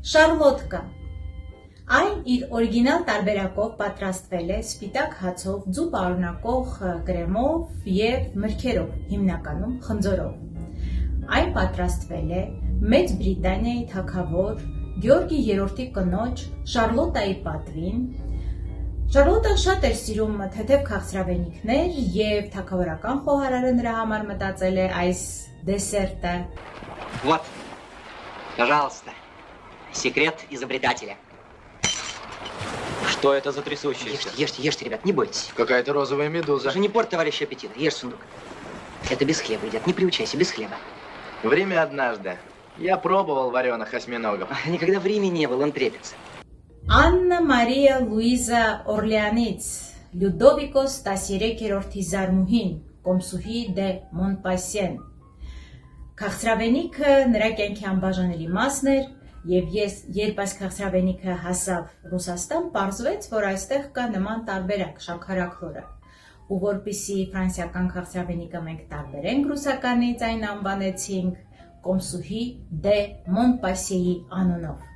Շարլոտկա։ Այն իր օրիգինալ տարբերակով պատրաստվել է սպիտակ հացով, ձու պարունակող կրեմով և մրգերով, հիմնականում խնձորով։ Այն պատրաստվել է Մեծ Բրիտանիայի թագավոր Գեորգի III կնոջ Շարլոտայի պատվին։ Շարլոտան շատ էր սիրում թեթև քաղցրավենիքներ և թագավորական խոհարարը նրա համար մտածել է այս դեսերտը։ Вот, пожалуйста, секрет изобретателя. Что это за трясущееся? Ешьте, ребят, не бойтесь. Какая-то розовая медуза. Даже не порт, товарищ аппетита. Ешь, сундук. Это без хлеба едят. Не приучайся, без хлеба. Время однажды. Я пробовал вареных осьминогов. Никогда в Риме не был, он трепится. Աննա Մարիա Լուիզա Օրլեանից Լյուդովիկոս 13-րդի զարմուհին Կոմսուհի դե Մոնպասիեն։ Քաղցրավենիքը նրա կյանքի անբաժանելի մասն էր, եւ երբ այս քաղցրավենիքը հասավ Ռուսաստան, պարզվեց, որ այստեղ կա նման տարբերակ շաքարաքլորը։ Ու որպեսզի ֆրանսիական քաղցրավենիքը մենք տարբերենք ռուսականից, այն անվանեցինք Կոմսուհի դե Մոնպասիեի անունով։